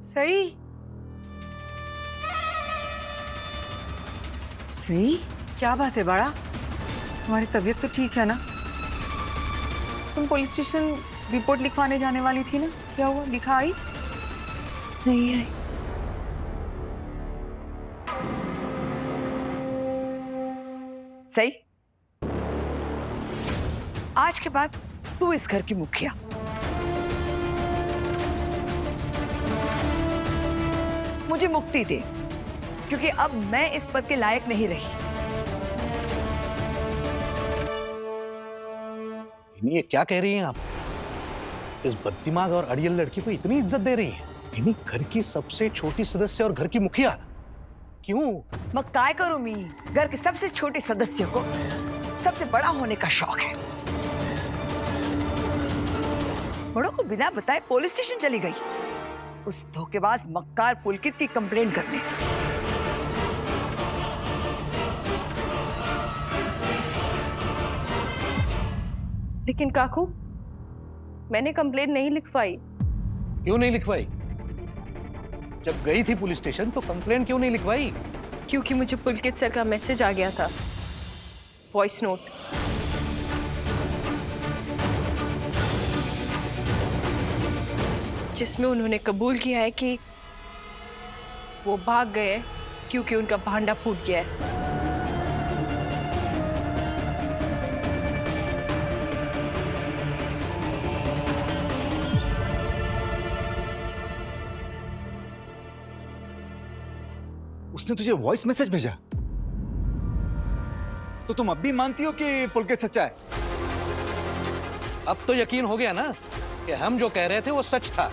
सही सही, क्या बात है बड़ा? तुम्हारी तबीयत तो ठीक है ना? तुम पुलिस स्टेशन रिपोर्ट लिखवाने जाने वाली थी ना, क्या हुआ? लिखा आई? नहीं आई। सही, आज के बाद तू इस घर की मुखिया। मुझे मुक्ति दे, क्योंकि अब मैं इस पद के लायक नहीं रही। इन्हीं ये क्या कह रही हैं आप? इस बददिमाग और अड़ियल लड़की को इतनी इज्जत दे रही हैं? इन्हीं घर की सबसे छोटी सदस्य और घर की मुखिया, क्यों? मैं काय करूं मी? घर के सबसे छोटे सदस्य को सबसे बड़ा होने का शौक है। बड़ों को बिना बताए पुलिस स्टेशन चली गई उस धोखेबाज मक्कार पुलकित की कंप्लेन करने। लेकिन काकू, मैंने कंप्लेंट नहीं लिखवाई। क्यों नहीं लिखवाई? जब गई थी पुलिस स्टेशन तो कंप्लेंट क्यों नहीं लिखवाई? क्योंकि मुझे पुलकित सर का मैसेज आ गया था, वॉइस नोट। जिसमें उन्होंने कबूल किया है कि वो भाग गए क्योंकि उनका भांडा फूट गया है। उसने तुझे वॉइस मैसेज भेजा? तो तुम अब भी मानती हो कि पुलकित सच्चा है? अब तो यकीन हो गया ना कि हम जो कह रहे थे वो सच था।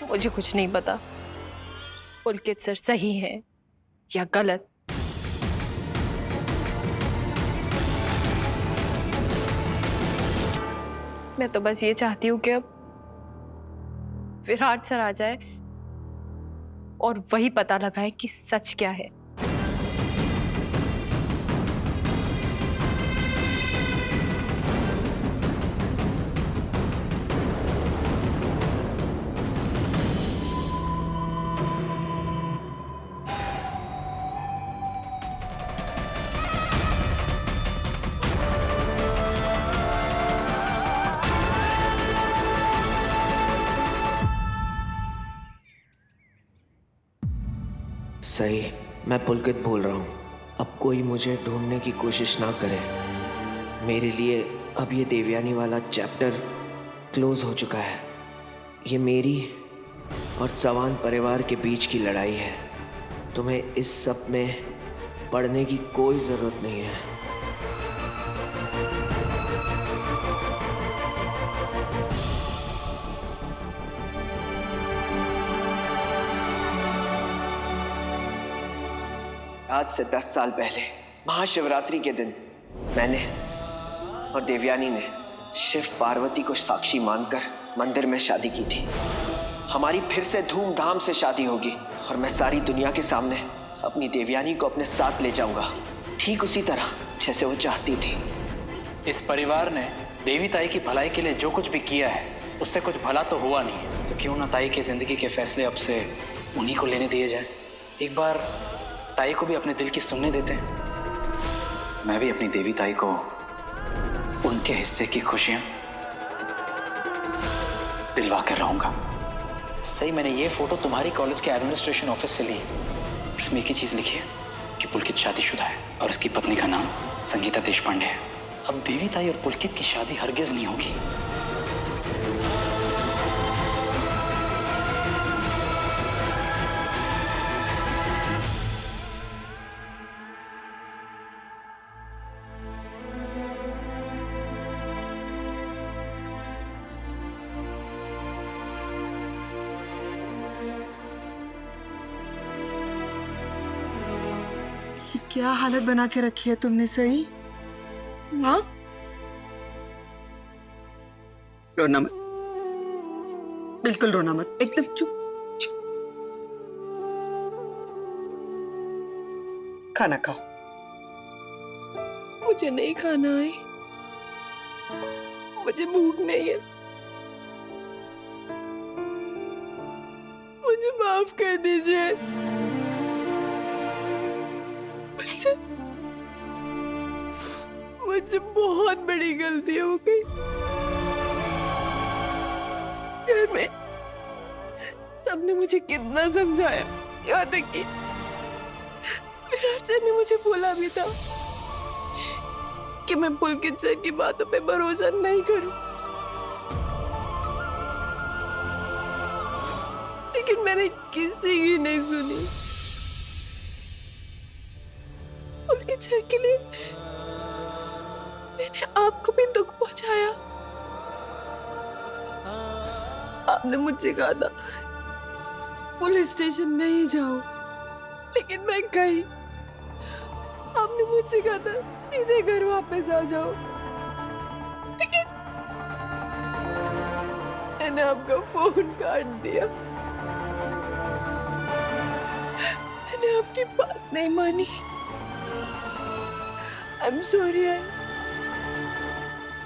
मुझे कुछ नहीं पता पुलकित सर सही है या गलत। मैं तो बस ये चाहती हूँ कि अब विराट सर आ जाए और वही पता लगाए कि सच क्या है। सही, मैं पुलकित बोल रहा हूँ। अब कोई मुझे ढूंढने की कोशिश ना करे। मेरे लिए अब ये देवयानी वाला चैप्टर क्लोज हो चुका है। ये मेरी और चौहान परिवार के बीच की लड़ाई है। तुम्हें इस सब में पढ़ने की कोई ज़रूरत नहीं है। आज से 10 साल पहले महाशिवरात्रि के दिन मैंने और देवयानी ने शिव पार्वती को साक्षी मानकर मंदिर में शादी की थी। हमारी फिर से धूमधाम से शादी होगी और मैं सारी दुनिया के सामने अपनी देवयानी को अपने साथ ले जाऊंगा, ठीक उसी तरह जैसे वो चाहती थी। इस परिवार ने देवी ताई की भलाई के लिए जो कुछ भी किया है उससे कुछ भला तो हुआ नहीं है, तो क्यों ना ताई की जिंदगी के फैसले अब से उन्हीं को लेने दिए जाए। एक बार ताई को भी अपने दिल की सुनने देते हैं। मैं भी अपनी देवी ताई को उनके हिस्से की खुशियां दिलवा कर रहूंगा। सही, मैंने ये फोटो तुम्हारी कॉलेज के एडमिनिस्ट्रेशन ऑफिस से ली है। इसमें एक ही चीज लिखी है कि पुलकित शादीशुदा है और उसकी पत्नी का नाम संगीता देशपांडे है। अब देवी ताई और पुलकित की शादी हरगिज नहीं होगी। ये क्या हालत बना के रखी है तुमने? सही, हाँ? रोना मत, बिल्कुल रोना मत, एकदम चुप। खाना खाओ। मुझे नहीं खाना है, मुझे भूख नहीं है, मुझे माफ कर दीजिए। मुझसे बहुत बड़ी गलती हो गई। घर में सबने मुझे कितना समझाया, यहाँ तक कि विराट सर ने मुझे बोला भी था कि मैं पुलकित सर की बातों पे भरोसा नहीं करूं, लेकिन मैंने किसी की नहीं सुनी। पुलकित सर के लिए मैंने आपको भी दुख पहुंचाया। आपने मुझसे कहा था पुलिस स्टेशन नहीं जाओ, लेकिन मैं गई। आपने मुझसे कहा था सीधे घर वापस आ जाओ, लेकिन मैंने आपका फोन काट दिया। मैंने आपकी बात नहीं मानी। I am sorry.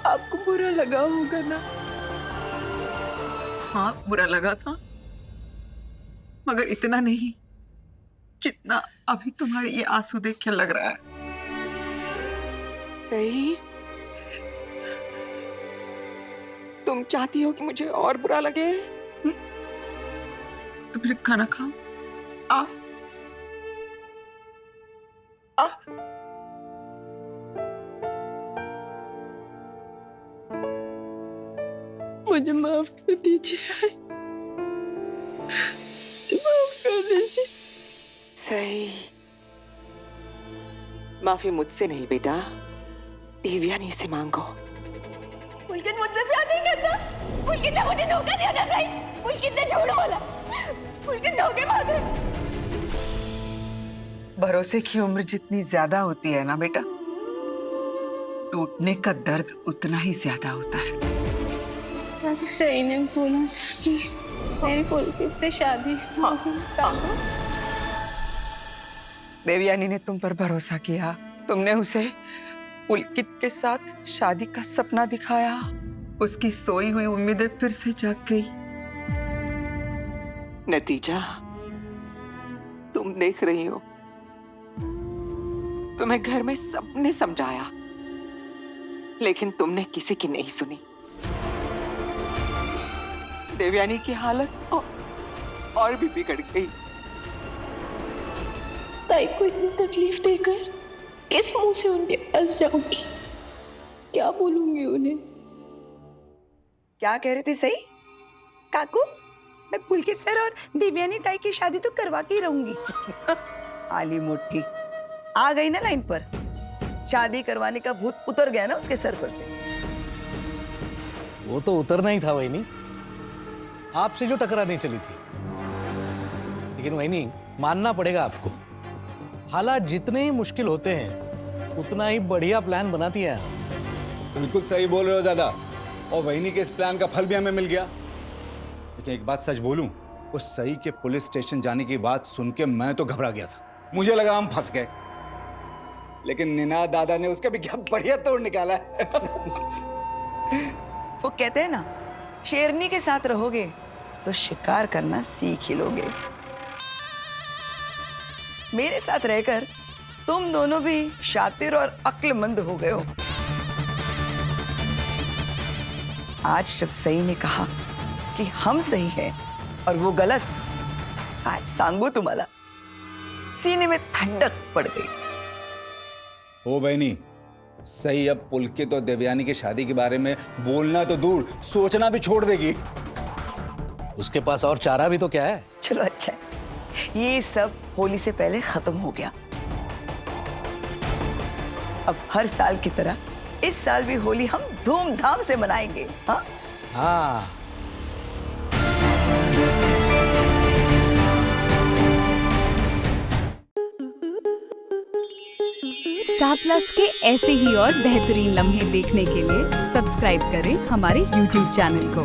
आपको बुरा लगा होगा ना? हाँ, बुरा लगा था, मगर इतना नहीं जितना अभी तुम्हारे ये आंसू देख के लग रहा है। सही? तुम चाहती हो कि मुझे और बुरा लगे? तो फिर खाना खाओ। आ आ मुझे माफ कर दीजिए। माफ कर दीजिए। सही, माफी मुझसे नहीं बेटा, देवयानी से मांगो। पुलकित मुझसे प्यार नहीं करता। पुलकित ने मुझे धोखा दिया ना सही। पुलकित ने झूठ बोला। पुलकित धोखेबाज है। भरोसे की उम्र जितनी ज्यादा होती है ना बेटा, टूटने का दर्द उतना ही ज्यादा होता है। सही ने बोला था कि मेरी पुलकित से शादी देवयानी ने तुम पर भरोसा किया। तुमने उसे पुलकित के साथ शादी का सपना दिखाया। उसकी सोई हुई उम्मीदें फिर से जाग गई। नतीजा तुम देख रही हो। तुम्हें घर में सबने समझाया, लेकिन तुमने किसी की नहीं सुनी। देवयानी की हालत और भी बिगड़ गई। ताई को इतनी तकलीफ देकर किस मुंह से उनके पास जाऊंगी? क्या बोलूंगी उन्हें? क्या कह रही थी सही? काकू, मैं पुलकित सर और देवयानी ताई की शादी तो करवा के ही रहूंगी। आली मुट्ठी आ गई ना लाइन पर। शादी करवाने का भूत उतर गया ना उसके सर पर से। वो तो उतरना ही था वहीनी, आपसे जो टकराने चली थी। लेकिन वहीनी, मानना पड़ेगा आपको, हालात जितने ही मुश्किल होते हैं उतना ही बढ़िया प्लान बनाती है। बिल्कुल सही बोल रहे हो दादा, और वहीनी के इस प्लान का फल भी हमें मिल गया। लेकिन एक बात सच बोलूं, उस सही के पुलिस स्टेशन जाने की बात सुन के मैं तो घबरा गया था। मुझे लगा हम फंस गए, लेकिन निनाद दादा ने उसका भी क्या बढ़िया तोड़ निकाला है। वो कहते हैं ना, शेरनी के साथ रहोगे तो शिकार करना सीख ही लोगे। मेरे साथ रहकर तुम दोनों भी शातिर और अक्लमंद हो गए हो। आज जब सही ने कहा कि हम सही हैं और वो गलत, आज सांगू तुम्हारा सीने में ठंडक पड़ गई। ओ बहनी, सही अब पुलकित और देवयानी की शादी के बारे में बोलना तो दूर, सोचना भी छोड़ देगी। उसके पास और चारा भी तो क्या है। चलो अच्छा है, ये सब होली से पहले खत्म हो गया। अब हर साल की तरह इस साल भी होली हम धूमधाम से मनाएंगे। हाँ हाँ, स्टार प्लस के ऐसे ही और बेहतरीन लम्हे देखने के लिए सब्सक्राइब करें हमारे YouTube चैनल को।